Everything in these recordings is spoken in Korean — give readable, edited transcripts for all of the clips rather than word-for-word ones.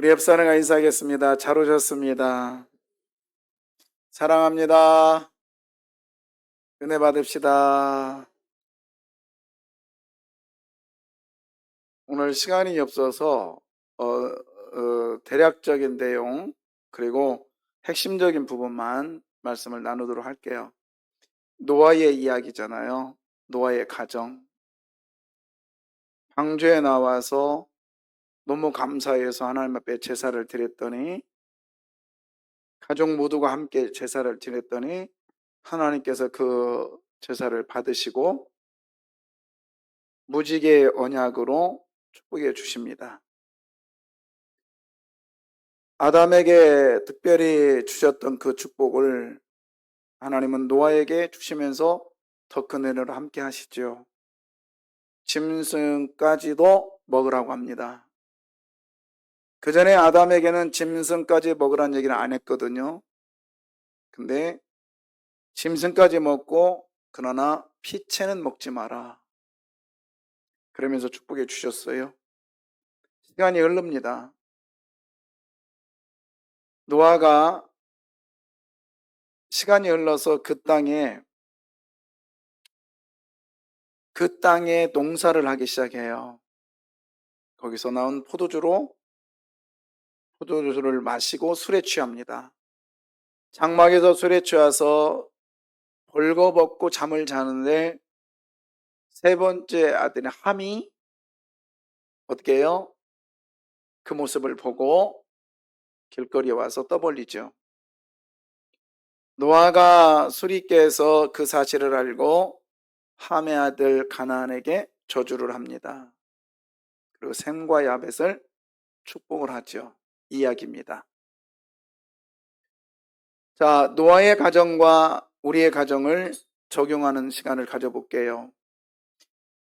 우리 옆사람과 인사하겠습니다. 잘 오셨습니다. 사랑합니다. 은혜 받읍시다. 오늘 시간이 없어서 대략적인 내용 그리고 핵심적인 부분만 말씀을 나누도록 할게요. 노아의 이야기잖아요. 노아의 가정. 방주에 나와서 너무 감사해서 하나님 앞에 제사를 드렸더니, 가족 모두가 함께 제사를 드렸더니 하나님께서 그 제사를 받으시고 무지개의 언약으로 축복해 주십니다. 아담에게 특별히 주셨던 그 축복을 하나님은 노아에게 주시면서 더 큰 은혜를 함께 하시죠. 짐승까지도 먹으라고 합니다. 그 전에 아담에게는 짐승까지 먹으라는 얘기는 안 했거든요. 근데 짐승까지 먹고 그러나 피채는 먹지 마라, 그러면서 축복해 주셨어요. 시간이 흐릅니다. 노아가 시간이 흘러서 그 땅에 농사를 하기 시작해요. 거기서 나온 포도주를 마시고 술에 취합니다. 장막에서 술에 취해서 벌거벗고 잠을 자는데 세 번째 아들인 함이 어떻게 해요? 그 모습을 보고 길거리에 와서 떠벌리죠. 노아가 술이 깨서 그 사실을 알고 함의 아들 가나안에게 저주를 합니다. 그리고 셈과 야벳을 축복을 하죠. 이야기입니다. 자, 노아의 가정과 우리의 가정을 적용하는 시간을 가져볼게요.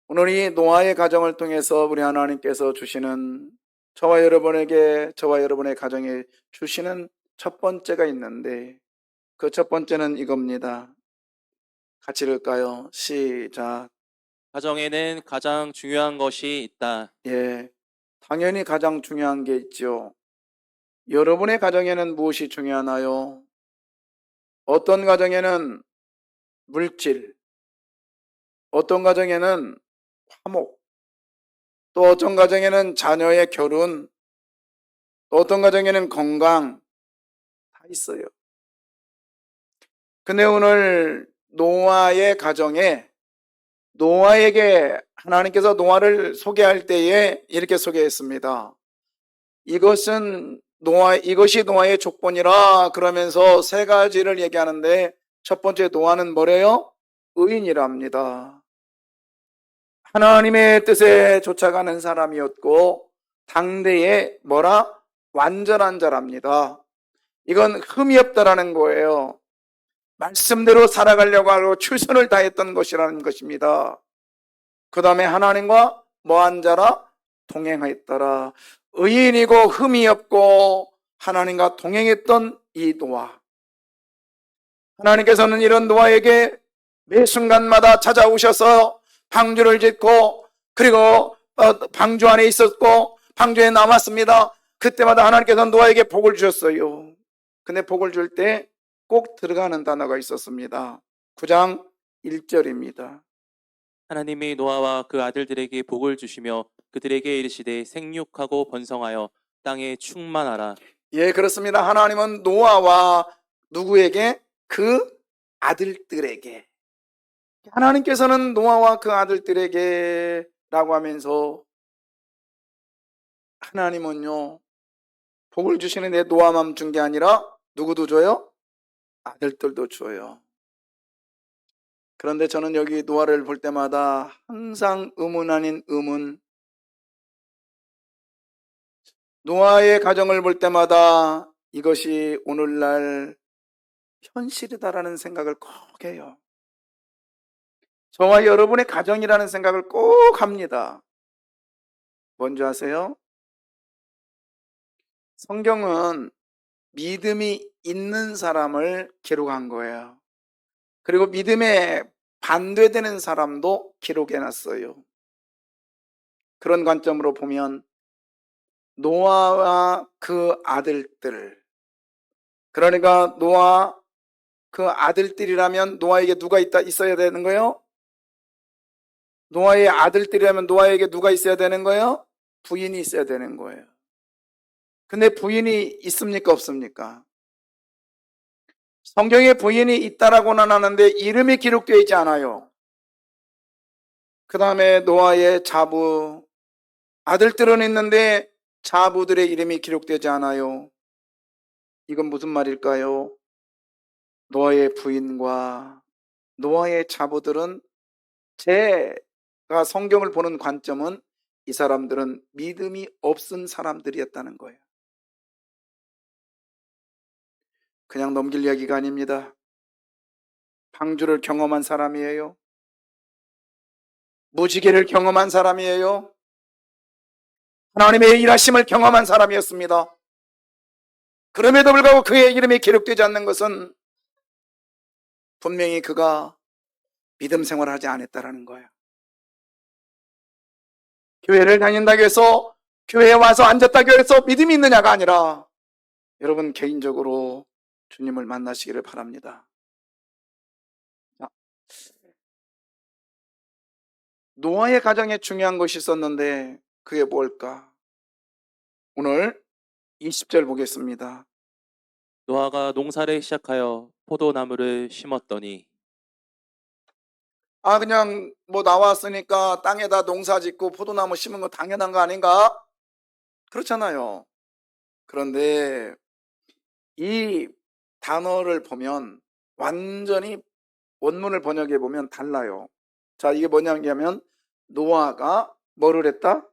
오늘 이 노아의 가정을 통해서 우리 하나님께서 주시는 저와 여러분의 가정에 주시는 첫 번째가 있는데, 그 첫 번째는 이겁니다. 같이 읽을까요? 시작. 가정에는 가장 중요한 것이 있다. 예, 당연히 가장 중요한 게 있죠. 여러분의 가정에는 무엇이 중요하나요? 어떤 가정에는 물질, 어떤 가정에는 화목, 또 어떤 가정에는 자녀의 결혼, 또 어떤 가정에는 건강, 다 있어요. 근데 오늘 노아의 가정에, 노아에게 하나님께서 노아를 소개할 때에 이렇게 소개했습니다. 이것이 노아의 족본이라 그러면서 세 가지를 얘기하는데, 첫 번째 노아는 뭐래요? 의인이랍니다. 하나님의 뜻에 쫓아가는 사람이었고 당대에 완전한 자랍니다. 이건 흠이 없다라는 거예요. 말씀대로 살아가려고 하고 최선을 다했던 것이라는 것입니다. 그 다음에 하나님과 뭐한 자라? 동행하였더라. 의인이고 흠이 없고 하나님과 동행했던 이 노아. 하나님께서는 이런 노아에게 매 순간마다 찾아오셔서 방주를 짓고, 그리고 방주 안에 있었고 방주에 남았습니다. 그때마다 하나님께서 노아에게 복을 주셨어요. 근데 복을 줄 때 꼭 들어가는 단어가 있었습니다. 9장 1절입니다. 하나님이 노아와 그 아들들에게 복을 주시며 그들에게 이르시되 생육하고 번성하여 땅에 충만하라. 예, 그렇습니다. 하나님은 노아와 누구에게? 그 아들들에게. 하나님께서는 노아와 그 아들들에게 라고 하면서, 하나님은요 복을 주시는데 노아만 준 게 아니라 누구도 줘요? 아들들도 줘요. 그런데 저는 여기 노아를 볼 때마다 항상 의문 아닌 의문, 노아의 가정을 볼 때마다 이것이 오늘날 현실이다라는 생각을 꼭 해요. 저와 여러분의 가정이라는 생각을 꼭 합니다. 뭔지 아세요? 성경은 믿음이 있는 사람을 기록한 거예요. 그리고 믿음에 반대되는 사람도 기록해놨어요. 그런 관점으로 보면 노아와 그 아들들, 그러니까 노아 그 아들들이라면 노아에게 누가 있어야 되는 거예요? 노아의 아들들이라면 노아에게 누가 있어야 되는 거예요? 부인이 있어야 되는 거예요. 근데 부인이 있습니까? 없습니까? 성경에 부인이 있다라고는 하는데 이름이 기록되어 있지 않아요. 그 다음에 노아의 자부, 아들들은 있는데 자부들의 이름이 기록되지 않아요. 이건 무슨 말일까요? 노아의 부인과 노아의 자부들은, 제가 성경을 보는 관점은 이 사람들은 믿음이 없은 사람들이었다는 거예요. 그냥 넘길 이야기가 아닙니다. 방주를 경험한 사람이에요. 무지개를 경험한 사람이에요. 하나님의 일하심을 경험한 사람이었습니다. 그럼에도 불구하고 그의 이름이 기록되지 않는 것은 분명히 그가 믿음 생활을 하지 않았다라는 거예요. 교회를 다닌다고 해서, 교회에 와서 앉았다고 해서 믿음이 있느냐가 아니라 여러분 개인적으로 주님을 만나시기를 바랍니다. 노아의 가정에 중요한 것이 있었는데 그게 뭘까? 오늘 20절 보겠습니다. 노아가 농사를 시작하여 포도나무를 심었더니. 그냥 뭐 나왔으니까 땅에다 농사 짓고 포도나무 심은 거 당연한 거 아닌가? 그렇잖아요. 그런데 이 단어를 보면 완전히 원문을 번역해 보면 달라요. 자, 이게 뭐냐면 노아가 뭐를 했다?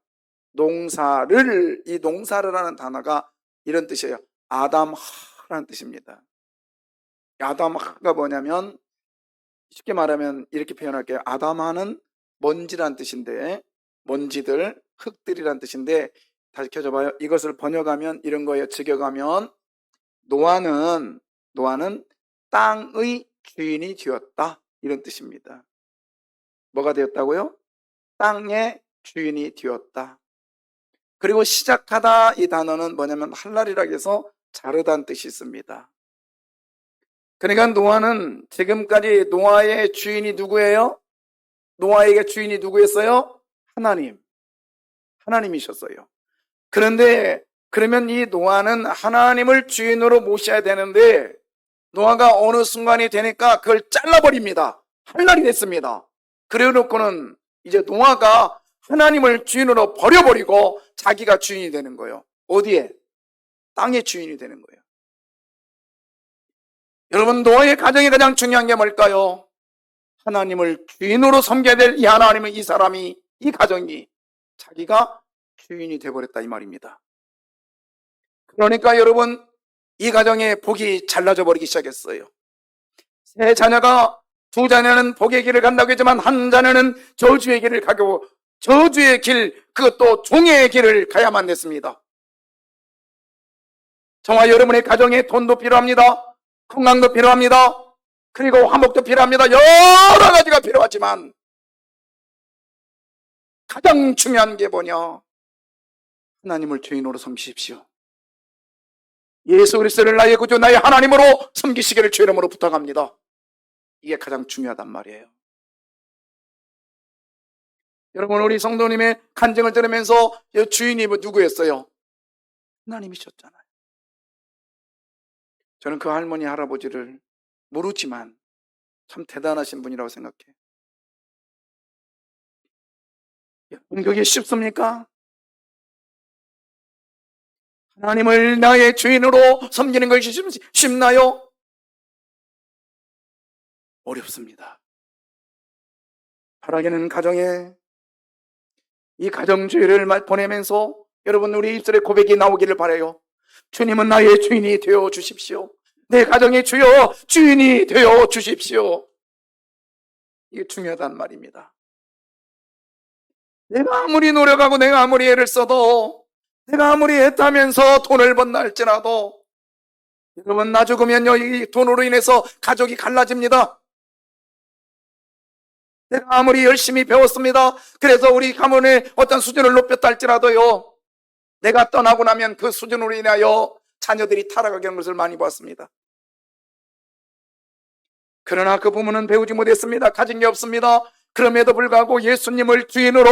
농사를, 이 농사를 하는 단어가 이런 뜻이에요. 아담하라는 뜻입니다. 아담하가 뭐냐면 쉽게 말하면 이렇게 표현할게요. 아담하는 먼지란 뜻인데, 먼지들, 흙들이란 뜻인데, 다시 켜줘봐요. 이것을 번역하면 이런 거예요. 직역하면 노아는 땅의 주인이 되었다, 이런 뜻입니다. 뭐가 되었다고요? 땅의 주인이 되었다. 그리고 시작하다, 이 단어는 뭐냐면 할랄이라고 해서 자르다는 뜻이 있습니다. 그러니까 노아는 지금까지 노아의 주인이 누구예요? 노아에게 주인이 누구였어요? 하나님이셨어요. 그런데 그러면 이 노아는 하나님을 주인으로 모셔야 되는데 노아가 어느 순간이 되니까 그걸 잘라버립니다. 할랄이 됐습니다. 그래 놓고는 이제 노아가 하나님을 주인으로 버려버리고 자기가 주인이 되는 거예요. 어디에? 땅의 주인이 되는 거예요. 여러분, 노아의 가정이 가장 중요한 게 뭘까요? 하나님을 주인으로 섬겨야 될 이 하나님은, 이 사람이, 이 가정이 자기가 주인이 되어버렸다, 이 말입니다. 그러니까 여러분, 이 가정의 복이 잘라져 버리기 시작했어요. 세 자녀가, 두 자녀는 복의 길을 간다고 했지만 한 자녀는 저주의 길을 가고, 저주의 길, 그것도 종의 길을 가야만 됐습니다. 저와 여러분의 가정에 돈도 필요합니다. 건강도 필요합니다. 그리고 화목도 필요합니다. 여러 가지가 필요하지만 가장 중요한 게 뭐냐? 하나님을 주인으로 섬기십시오. 예수 그리스도를 나의 구주, 나의 하나님으로 섬기시기를 주의 이름으로 부탁합니다. 이게 가장 중요하단 말이에요. 여러분, 우리 성도님의 간증을 들으면서 주인이 누구였어요? 하나님이셨잖아요. 저는 그 할머니 할아버지를 모르지만 참 대단하신 분이라고 생각해. 여러분, 그게 쉽습니까? 하나님을 나의 주인으로 섬기는 것이 쉽나요? 어렵습니다. 바라기는 가정에 이 가정주의를 보내면서 여러분, 우리 입술에 고백이 나오기를 바라요. 주님은 나의 주인이 되어 주십시오. 내 가정의 주인이 되어 주십시오. 이게 중요하단 말입니다. 내가 아무리 노력하고 내가 아무리 애를 써도, 내가 아무리 애타면서 돈을 번다 할지라도 여러분, 나 죽으면요, 이 돈으로 인해서 가족이 갈라집니다. 내가 아무리 열심히 배웠습니다. 그래서 우리 가문의 어떤 수준을 높였다 할지라도요, 내가 떠나고 나면 그 수준으로 인하여 자녀들이 타락하게 하는 것을 많이 봤습니다. 그러나 그 부모는 배우지 못했습니다. 가진 게 없습니다. 그럼에도 불구하고 예수님을 주인으로,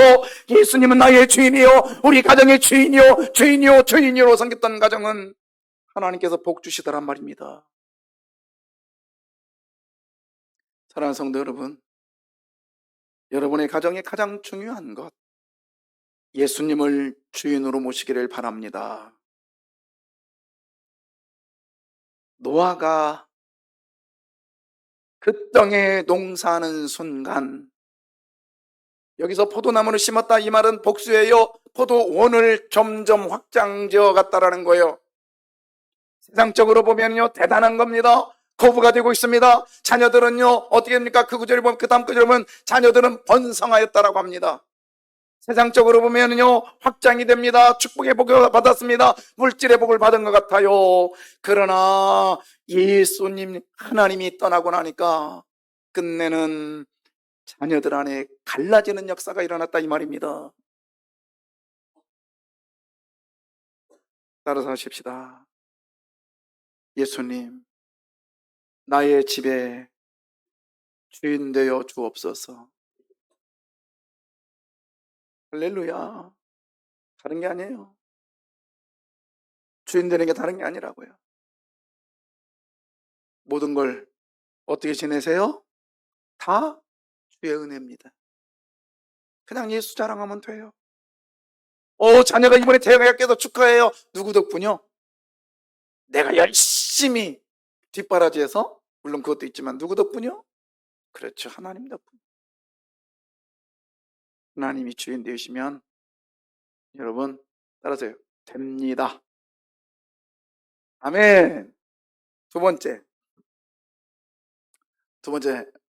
예수님은 나의 주인이요, 우리 가정의 주인이요, 주인이요, 주인이요 섬겼던 가정은 하나님께서 복 주시더란 말입니다. 사랑하는 성도 여러분, 여러분의 가정에 가장 중요한 것, 예수님을 주인으로 모시기를 바랍니다. 노아가 그 땅에 농사하는 순간, 여기서 포도나무를 심었다 이 말은 복수예요. 포도원을 점점 확장지어 갔다라는 거예요. 세상적으로 보면요 대단한 겁니다. 거부가 되고 있습니다. 자녀들은요 어떻게 됩니까? 그 구절을 보면, 그 다음 구절을 보면 자녀들은 번성하였다라고 합니다. 세상적으로 보면요 확장이 됩니다. 축복의 복을 받았습니다. 물질의 복을 받은 것 같아요. 그러나 예수님 하나님이 떠나고 나니까 끝내는 자녀들 안에 갈라지는 역사가 일어났다 이 말입니다. 따라서 하십시다. 예수님, 나의 집에 주인 되어 주옵소서. 할렐루야. 다른 게 아니에요. 주인 되는 게 다른 게 아니라고요. 모든 걸 어떻게 지내세요? 다 주의 은혜입니다. 그냥 예수 자랑하면 돼요. 자녀가 이번에 대학교에서 축하해요. 누구 덕분이요? 내가 열심히 뒷바라지해서, 물론 그것도 있지만 누구 덕분이요? 그렇죠. 하나님 덕분. 하나님이 주인 되시면 여러분 따라서요. 됩니다. 아멘. 두 번째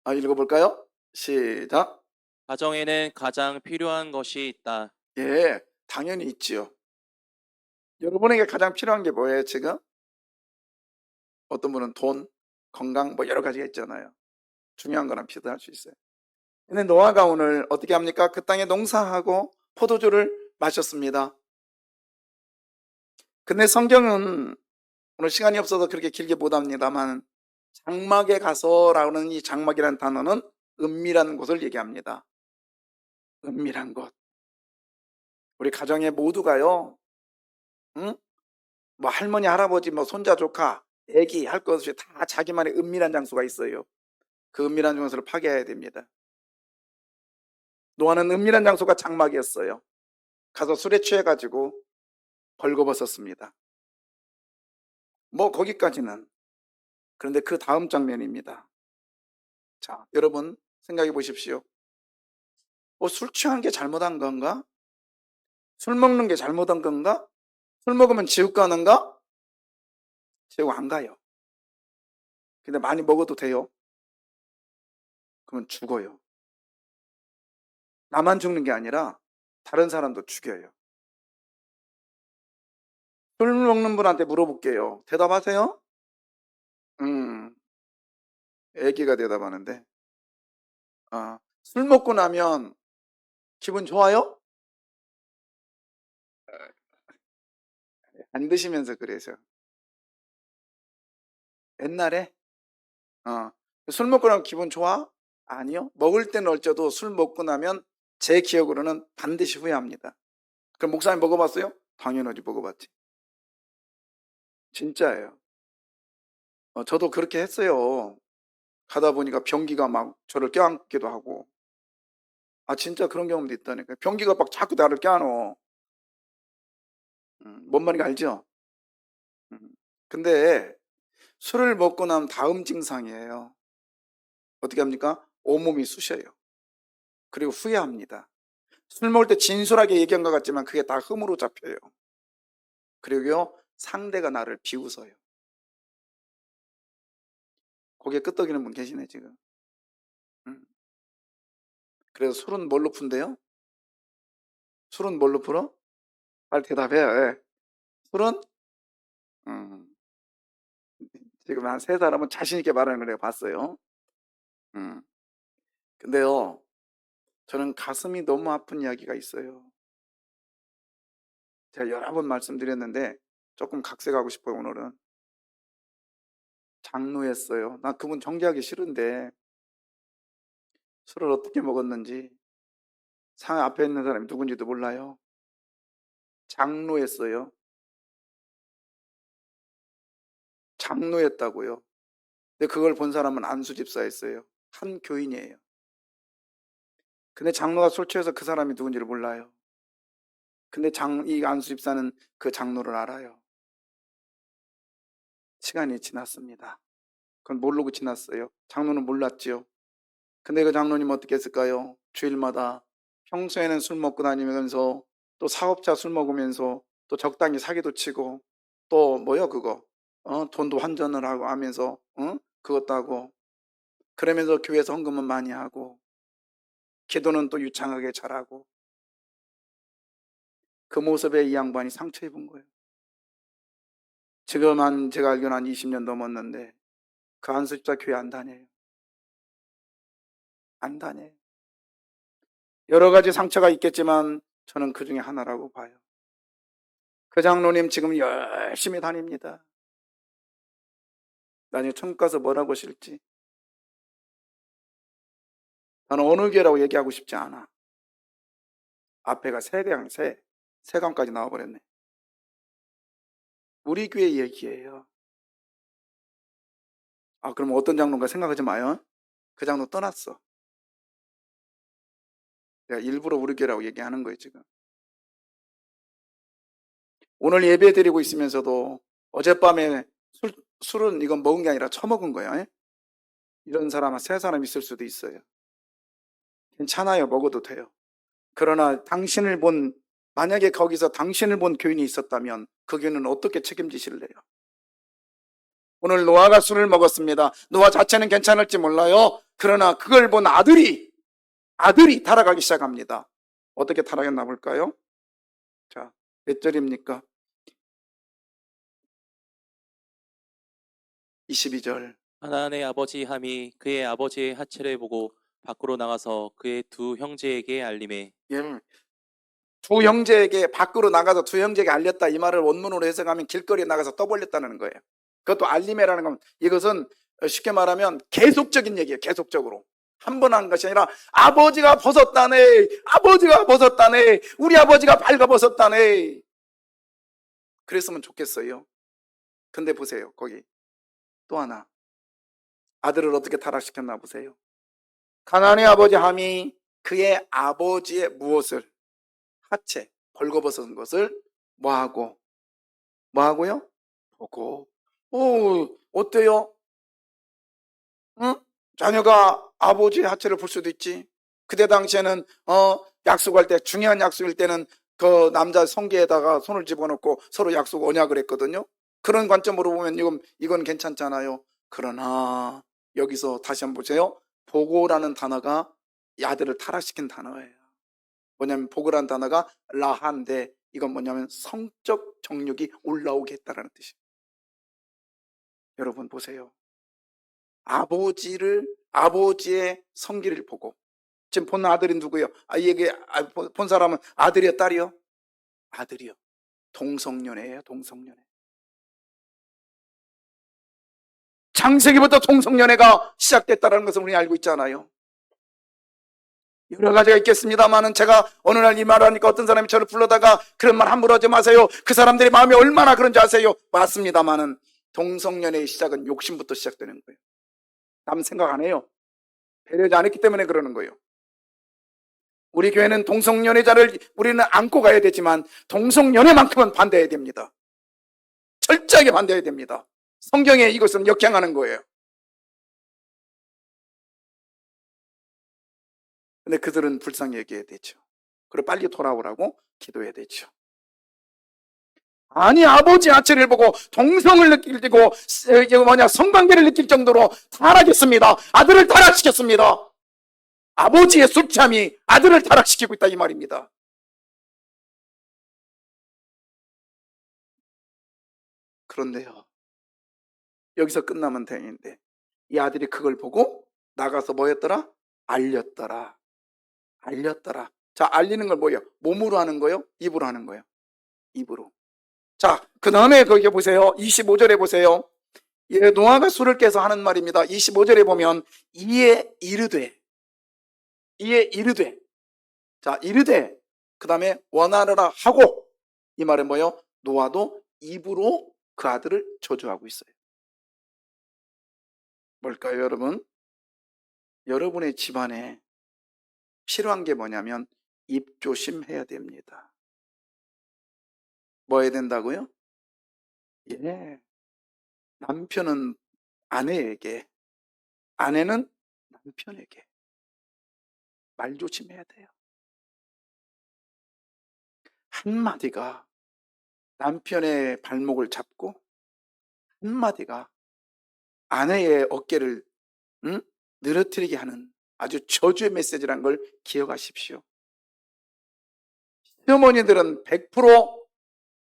읽어볼까요? 시작. 가정에는 가장 필요한 것이 있다. 예, 당연히 있지요. 여러분에게 가장 필요한 게 뭐예요 지금? 어떤 분은 돈, 건강 뭐 여러 가지가 있잖아요. 중요한 거는 필요할 수 있어요. 근데 노아가 오늘 어떻게 합니까? 그 땅에 농사하고 포도주를 마셨습니다. 근데 성경은 오늘 시간이 없어서 그렇게 길게 못 합니다만 장막에 가서라는 이 장막이라는 단어는 은밀한 곳을 얘기합니다. 은밀한 곳. 우리 가정에 모두가요, 응? 뭐 할머니, 할아버지, 뭐 손자, 조카, 애기 할 것 없이 다 자기만의 은밀한 장소가 있어요. 그 은밀한 장소를 파괴해야 됩니다. 노아는 은밀한 장소가 장막이었어요. 가서 술에 취해가지고 벌거벗었습니다. 뭐 거기까지는. 그런데 그 다음 장면입니다. 자, 여러분 생각해 보십시오. 술 취한 게 잘못한 건가? 술 먹는 게 잘못한 건가? 술 먹으면 지옥 가는가? 지옥 안 가요. 근데 많이 먹어도 돼요? 그러면 죽어요. 나만 죽는 게 아니라 다른 사람도 죽여요. 술 먹는 분한테 물어볼게요. 대답하세요? 애기가 대답하는데, 술 먹고 나면 기분 좋아요? 안 드시면서 그래서. 옛날에, 술 먹고 나면 기분 좋아? 아니요. 먹을 때는 얼쩌도 술 먹고 나면 제 기억으로는 반드시 후회합니다. 그럼 목사님 먹어봤어요? 당연하지, 먹어봤지. 진짜예요. 저도 그렇게 했어요. 가다 보니까 변기가 막 저를 껴안기도 하고. 진짜 그런 경험도 있다니까요. 변기가 막 자꾸 나를 껴안어. 뭔 말인지 알죠? 음. 근데 술을 먹고 나면 다음 증상이에요. 어떻게 합니까? 온몸이 쑤셔요. 그리고 후회합니다. 술 먹을 때 진솔하게 얘기한 것 같지만 그게 다 흠으로 잡혀요. 그리고요, 상대가 나를 비웃어요. 고개 끄덕이는 분 계시네, 지금. 음. 그래서 술은 뭘로 푼대요? 술은 뭘로 풀어? 빨리 대답해요. 예. 술은, 음, 지금 한 세 사람은 자신있게 말하는 걸 내가 봤어요. 음. 근데요, 저는 가슴이 너무 아픈 이야기가 있어요. 제가 여러 번 말씀드렸는데 조금 각색하고 싶어요. 오늘은 장로였어요. 나 그분 정죄하기 싫은데 술을 어떻게 먹었는지 상 앞에 있는 사람이 누군지도 몰라요. 장로였어요. 장로였다고요. 근데 그걸 본 사람은 안수 집사였어요. 한 교인이에요. 근데 장로가 술 취해서 그 사람이 누군지를 몰라요. 근데 이 안수 집사는 그 장로를 알아요. 시간이 지났습니다. 그건 모르고 지났어요. 장로는 몰랐지요. 근데 그 장로님 어떻게 했을까요? 주일마다 평소에는 술 먹고 다니면서 또 사업자 술 먹으면서 또 적당히 사기도 치고 또 뭐요 그거 돈도 환전을 하고 하면서 그것도 하고 그러면서 교회에서 헌금은 많이 하고 기도는 또 유창하게 잘하고 그 모습에 이 양반이 상처 입은 거예요. 지금 제가 알기로는 한 20년 넘었는데 그 안수집사 교회 안 다녀요. 안 다녀요. 여러 가지 상처가 있겠지만 저는 그 중에 하나라고 봐요. 그 장로님 지금 열심히 다닙니다. 나중에 천국 가서 뭐라고 실지 나는 어느 교회라고 얘기하고 싶지 않아. 앞에가 세강까지 나와버렸네. 우리 교회 얘기예요. 그럼 어떤 장로인가 생각하지 마요. 그 장로 떠났어. 내가 일부러 우리 교회라고 얘기하는 거예요 지금. 오늘 예배 드리고 있으면서도 어젯밤에 술은 이건 먹은 게 아니라 처먹은 거야. 이런 세 사람 있을 수도 있어요. 괜찮아요. 먹어도 돼요. 그러나 만약에 거기서 당신을 본 교인이 있었다면 그 교인은 어떻게 책임지실래요? 오늘 노아가 술을 먹었습니다. 노아 자체는 괜찮을지 몰라요. 그러나 그걸 본 아들이 타락하기 시작합니다. 어떻게 타락했나 볼까요? 자, 몇 절입니까? 22절. 가나안의 아버지 함이 그의 아버지의 하체를 보고 밖으로 나가서 그의 두 형제에게 알림해. 예. 두 형제에게 밖으로 나가서 두 형제에게 알렸다 이 말을 원문으로 해석하면 길거리에 나가서 떠벌렸다는 거예요. 그것도 알림해라는 건 이것은 쉽게 말하면 계속적인 얘기예요. 계속적으로 한 번 한 것이 아니라 아버지가 벗었다네, 우리 아버지가 발가벗었다네. 그랬으면 좋겠어요. 근데 보세요, 거기 또 하나 아들을 어떻게 타락시켰나 보세요. 가나안의 아버지 함이 그의 아버지의 무엇을 하체 벌거벗은 것을 뭐하고요? 보고. 어때요? 응? 자녀가 아버지의 하체를 볼 수도 있지. 그때 당시에는 약속할 때 중요한 약속일 때는 그 남자 성게에다가 손을 집어넣고 서로 약속 언약을 했거든요. 그런 관점으로 보면 이건 괜찮잖아요. 그러나 여기서 다시 한번 보세요. 보고라는 단어가 이 아들을 타락시킨 단어예요. 뭐냐면 보고라는 단어가 라한데 이건 뭐냐면 성적 정욕이 올라오게 했다라는 뜻이에요. 여러분 보세요. 아버지의 성기를 보고 지금 본 아들이 누구예요? 본 사람은 아들이요, 딸이요? 아들이요. 동성연애예요, 동성연애. 창세기부터 동성연애가 시작됐다는 것을 우리 알고 있잖아요. 여러 가지가 있겠습니다만은 제가 어느 날 이 말을 하니까 어떤 사람이 저를 불러다가 그런 말 함부로 하지 마세요. 그 사람들의 마음이 얼마나 그런지 아세요? 맞습니다만은 동성연애의 시작은 욕심부터 시작되는 거예요. 남 생각 안 해요. 배려하지 않았기 때문에 그러는 거예요. 우리 교회는 동성연애자를 우리는 안고 가야 되지만 동성연애만큼은 반대해야 됩니다. 철저하게 반대해야 됩니다. 성경에 이것은 역행하는 거예요. 근데 그들은 불쌍히 여겨야 되죠. 그리고 빨리 돌아오라고 기도해야 되죠. 아니 아버지 하체를 보고 동성을 느끼고 성관계를 느낄 정도로 타락했습니다. 아들을 타락시켰습니다. 아버지의 술취함이 아들을 타락시키고 있다 이 말입니다. 그런데요, 여기서 끝나면 되는데 이 아들이 그걸 보고 나가서 뭐였더라? 알렸더라. 자, 알리는 걸 뭐예요? 몸으로 하는 거예요? 입으로 하는 거예요? 입으로. 자, 그 다음에 거기 보세요. 25절에 보세요. 예, 노아가 술을 깨서 하는 말입니다. 25절에 보면 이에 이르되, 이에 이르되, 자, 이르되, 그 다음에 원하노라 하고, 이 말은 뭐예요? 노아도 입으로 그 아들을 저주하고 있어요. 뭘까요, 여러분? 여러분의 집안에 필요한 게 뭐냐면 입 조심해야 됩니다. 뭐 해야 된다고요? 예. 남편은 아내에게, 아내는 남편에게 말 조심해야 돼요. 한마디가 남편의 발목을 잡고 한마디가 아내의 어깨를 늘어뜨리게 하는 아주 저주의 메시지라는 걸 기억하십시오. 시어머니들은 100%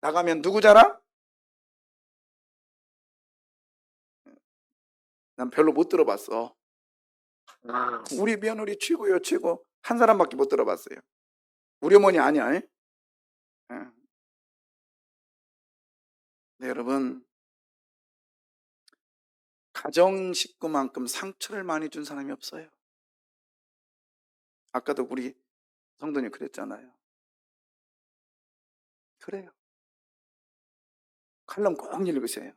나가면 누구 자랑? 난 별로 못 들어봤어. 우리 며느리 최고요, 최고. 한 사람밖에 못 들어봤어요. 우리 어머니 아니야. 에? 네, 여러분, 가정 식구만큼 상처를 많이 준 사람이 없어요. 아까도 우리 성도님 그랬잖아요. 그래요. 칼럼 꼭 읽으세요.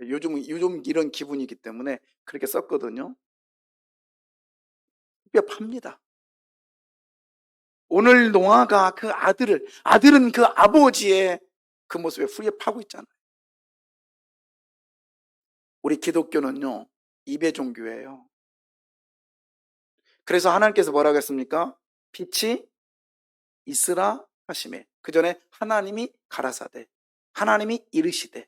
요즘 이런 기분이기 때문에 그렇게 썼거든요. 뼈 팝니다. 오늘 노아가 그 아들은 그 아버지의 그 모습에 후에 파고 있잖아요. 우리 기독교는요, 입의 종교예요. 그래서 하나님께서 뭐라고 했습니까? 빛이 있으라 하시매. 그 전에 하나님이 가라사대, 하나님이 이르시되.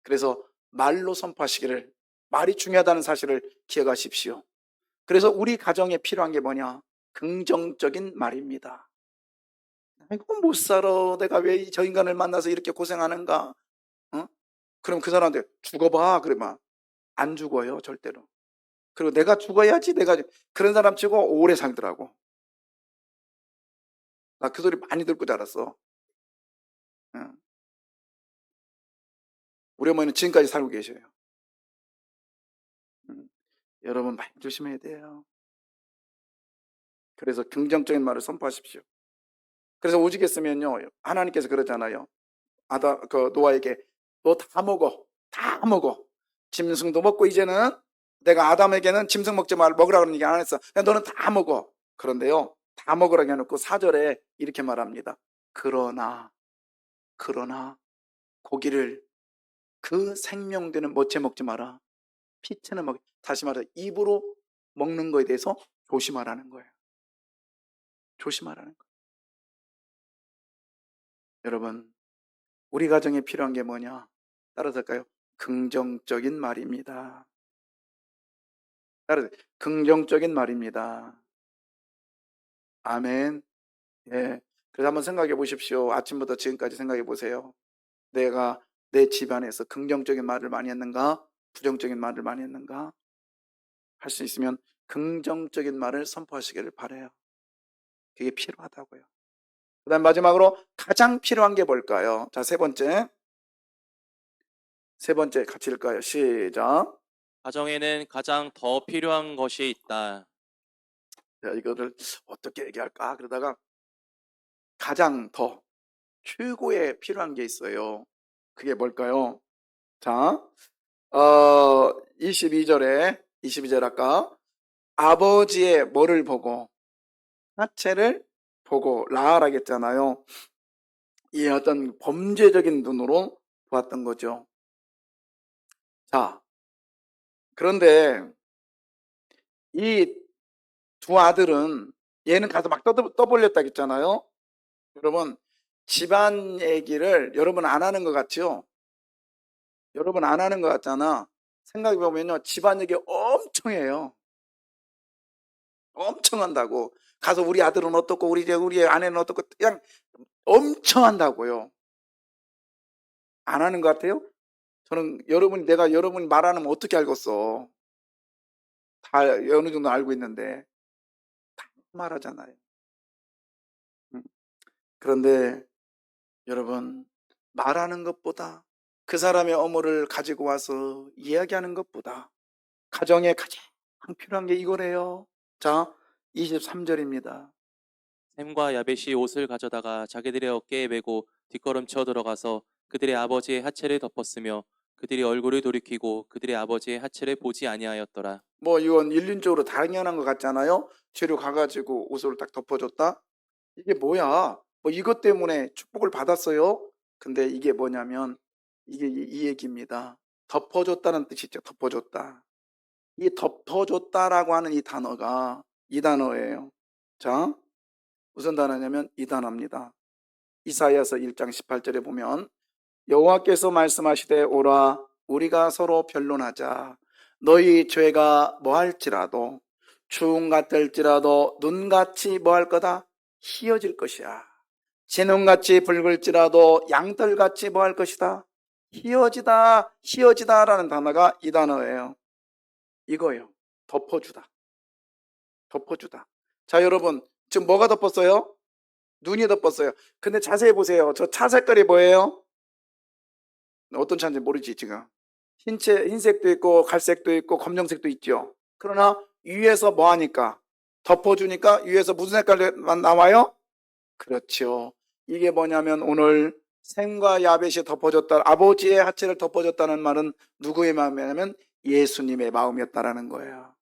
그래서 말로 선포하시기를, 말이 중요하다는 사실을 기억하십시오. 그래서 우리 가정에 필요한 게 뭐냐? 긍정적인 말입니다. 이거 못 살아. 내가 왜 저 인간을 만나서 이렇게 고생하는가? 어? 그럼 그 사람한테 죽어봐. 그러면 안 죽어요, 절대로. 그리고 내가 죽어야지, 그런 사람 치고 오래 살더라고. 나 그 소리 많이 듣고 자랐어. 응. 우리 어머니는 지금까지 살고 계셔요. 여러분 많이 조심해야 돼요. 그래서 긍정적인 말을 선포하십시오. 그래서 오죽했으면요, 하나님께서 그러잖아요. 노아에게 너 다 먹어. 다 먹어. 짐승도 먹고 이제는 내가 아담에게는 짐승 먹지 말 먹으라 그런 얘기 안 했어. 그냥 너는 다 먹어. 그런데요, 다 먹으라고 해놓고 4절에 이렇게 말합니다. 그러나 고기를 그 생명되는 못체 먹지 마라. 피체는 다시 말해 입으로 먹는 거에 대해서 조심하라는 거예요. 조심하라는 거예요. 여러분, 우리 가정에 필요한 게 뭐냐? 따라서일까요? 긍정적인 말입니다. 따라서 긍정적인 말입니다. 아멘. 예. 그래서 한번 생각해 보십시오. 아침부터 지금까지 생각해 보세요. 내가 내 집안에서 긍정적인 말을 많이 했는가? 부정적인 말을 많이 했는가? 할 수 있으면 긍정적인 말을 선포하시기를 바라요. 그게 필요하다고요. 그 다음 마지막으로 가장 필요한 게 뭘까요? 자, 세 번째 같이 읽을까요? 시작. 가정에는 가장 더 필요한 것이 있다. 자, 이거를 어떻게 얘기할까? 그러다가 가장 더 최고에 필요한 게 있어요. 그게 뭘까요? 자, 22절 아까 아버지의 뭐를 보고 하체를 보고 라하라고 했잖아요. 이 어떤 범죄적인 눈으로 보았던 거죠. 자, 그런데 이 두 아들은 얘는 가서 막 떠벌렸다 했잖아요. 여러분, 집안 얘기를 여러분 안 하는 것 같죠? 여러분 안 하는 것 같잖아. 생각해보면요, 집안 얘기 엄청 해요. 엄청 한다고. 가서 우리 아들은 어떻고 우리 아내는 어떻고 그냥 엄청 한다고요. 안 하는 것 같아요? 저는 내가 여러분이 말하는 거 어떻게 알겠어? 다 어느 정도 알고 있는데 다 말하잖아요. 그런데 여러분, 말하는 것보다 그 사람의 업무를 가지고 와서 이야기하는 것보다 가정에 가장 필요한 게 이거래요. 자, 23절입니다. 셈과 야벳이 옷을 가져다가 자기들의 어깨에 메고 뒷걸음쳐 들어가서 그들의 아버지의 하체를 덮었으며 그들이 얼굴을 돌이키고 그들의 아버지의 하체를 보지 아니하였더라. 뭐 이건 일륜적으로 당연한 것 같잖아요. 뒤로 가가지고 옷을 딱 덮어줬다. 이게 뭐야? 뭐 이것 때문에 축복을 받았어요. 근데 이게 뭐냐면 이게 이 얘기입니다. 덮어줬다는 뜻이죠. 덮어줬다. 이 덮어줬다라고 하는 이 단어가 이 단어예요. 자, 무슨 단어냐면 이 단어입니다. 이사야서 1장 18절에 보면 여호와께서 말씀하시되 오라 우리가 서로 변론하자. 너희 죄가 뭐할지라도 주홍 같을지라도 눈같이 뭐할 거다? 희어질 것이야. 진홍같이 붉을지라도 양털같이 뭐할 것이다? 희어지다라는 단어가 이 단어예요. 이거예요. 덮어주다. 덮어주다. 자, 여러분, 지금 뭐가 덮었어요? 눈이 덮었어요. 근데 자세히 보세요. 저 차 색깔이 뭐예요? 어떤 차인지 모르지, 지금. 흰색도 있고, 갈색도 있고, 검정색도 있죠. 그러나 위에서 뭐 하니까? 덮어주니까 위에서 무슨 색깔만 나와요? 그렇죠. 이게 뭐냐면 오늘 셈과 야벳이 덮어줬다, 아버지의 하체를 덮어줬다는 말은 누구의 마음이냐면 예수님의 마음이었다라는 거예요.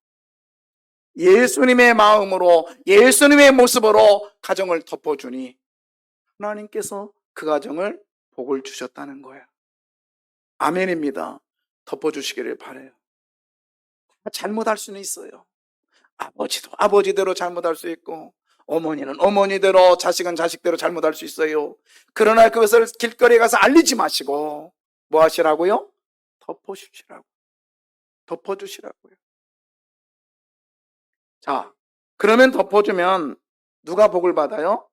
예수님의 마음으로, 예수님의 모습으로 가정을 덮어주니 하나님께서 그 가정을 복을 주셨다는 거예요. 아멘입니다. 덮어주시기를 바라요. 잘못할 수는 있어요. 아버지도 아버지대로 잘못할 수 있고 어머니는 어머니대로, 자식은 자식대로 잘못할 수 있어요. 그러나 그것을 길거리에 가서 알리지 마시고 뭐 하시라고요? 덮어주시라고. 덮어주시라고요. 자, 그러면 덮어주면 누가 복을 받아요?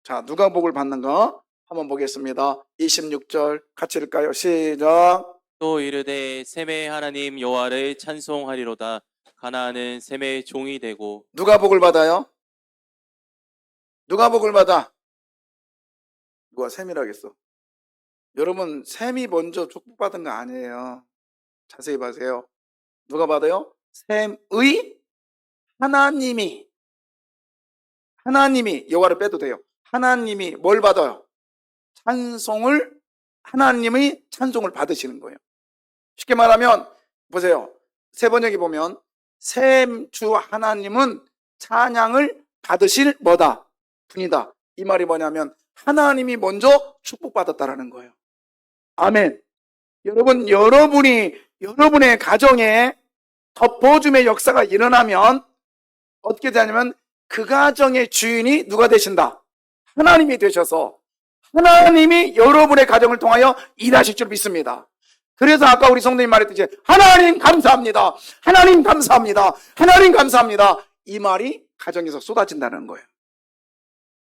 자, 누가 복을 받는가? 한번 보겠습니다. 26절 같이 읽을까요? 시작. 또 이르되 셈의 하나님 여호와를 찬송하리로다. 가나안은 셈의 종이 되고. 누가 복을 받아요? 누가 복을 받아? 누가 셈이라겠어? 여러분, 셈이 먼저 축복받은 거 아니에요. 자세히 봐세요. 누가 받아요? 셈의 하나님이 여호와를 빼도 돼요. 하나님이 뭘 받아요? 하나님의 찬송을 받으시는 거예요. 쉽게 말하면 보세요. 세 번역에 보면 셈 주 하나님은 찬양을 받으실 뭐다? 분이다. 이 말이 뭐냐면 하나님이 먼저 축복받았다라는 거예요. 아멘. 여러분, 여러분의 가정에 덮어줌의 역사가 일어나면 어떻게 되냐면 그 가정의 주인이 누가 되신다? 하나님이 되셔서 하나님이 여러분의 가정을 통하여 일하실 줄 믿습니다. 그래서 아까 우리 성도님 말했듯이 하나님 감사합니다. 하나님 감사합니다. 하나님 감사합니다. 이 말이 가정에서 쏟아진다는 거예요.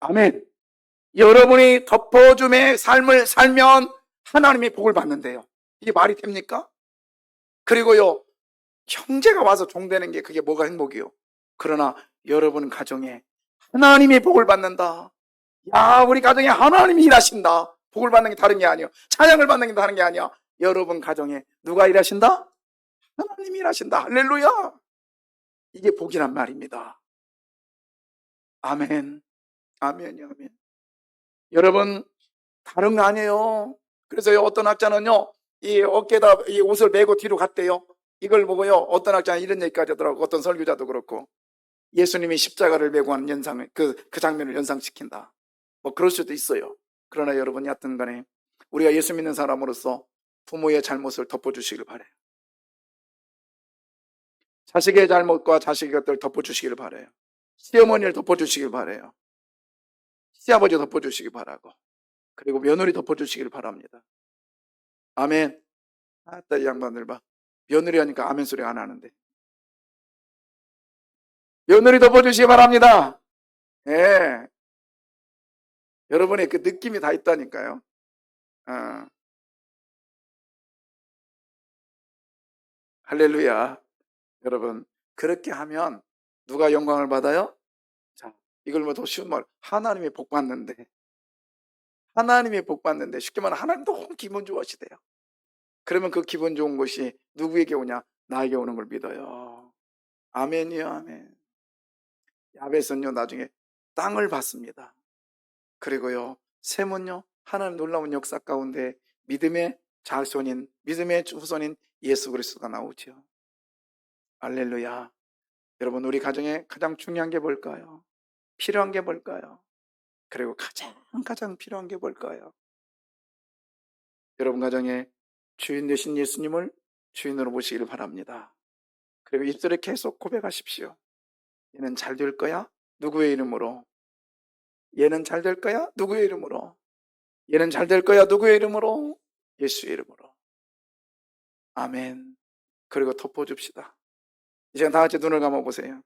아멘. 여러분이 덮어줌의 삶을 살면 하나님의 복을 받는데요. 이게 말이 됩니까? 그리고요, 형제가 와서 종되는 게 그게 뭐가 행복이요? 그러나 여러분 가정에 하나님의 복을 받는다. 야, 우리 가정에 하나님이 일하신다. 복을 받는 게 다른 게 아니요. 찬양을 받는 게 다른 게 아니야. 여러분 가정에 누가 일하신다? 하나님이 일하신다. 할렐루야. 이게 복이란 말입니다. 아멘. 아멘. 아멘. 여러분, 다른 거 아니에요. 그래서 어떤 학자는요, 이 어깨에다 이 옷을 메고 뒤로 갔대요. 이걸 보고요, 어떤 학자는 이런 얘기까지 하더라고. 어떤 설교자도 그렇고, 예수님이 십자가를 메고 하는 연상을, 그 장면을 연상시킨다. 뭐 그럴 수도 있어요. 그러나 여러분, 여하튼 간에 우리가 예수 믿는 사람으로서 부모의 잘못을 덮어주시길 바라요. 자식의 잘못과 자식의 것들을 덮어주시길 바라요. 시어머니를 덮어주시길 바라요. 시아버지 덮어주시길 바라고, 그리고 며느리 덮어주시길 바랍니다. 아멘. 아따, 이 양반들 봐. 며느리 하니까 아멘 소리 안 하는데. 며느리 덮어주시기 바랍니다. 예. 여러분의 그 느낌이 다 있다니까요. 할렐루야. 여러분, 그렇게 하면 누가 영광을 받아요? 자, 이걸 뭐 더 쉬운 말, 하나님이 복 받는데. 하나님이 복 받는데, 쉽게 말하면 하나님 너무 기분 좋아하시대요. 그러면 그 기분 좋은 것이 누구에게 오냐? 나에게 오는 걸 믿어요. 아멘이요, 아멘. 야벳은요, 나중에 땅을 받습니다. 그리고요, 셈은요, 하나님 놀라운 역사 가운데 믿음의 자손인, 믿음의 후손인 예수 그리스도가 나오죠. 할렐루야. 여러분, 우리 가정에 가장 중요한 게 뭘까요? 필요한 게 뭘까요? 그리고 가장 필요한 게 뭘까요? 여러분 가정에 주인 되신 예수님을 주인으로 모시기를 바랍니다. 그리고 입술에 계속 고백하십시오. 얘는 잘 될 거야? 누구의 이름으로? 얘는 잘 될 거야? 누구의 이름으로? 얘는 잘 될 거야? 누구의 이름으로? 예수의 이름으로. 아멘. 그리고 덮어줍시다. 이제 다 같이 눈을 감아보세요.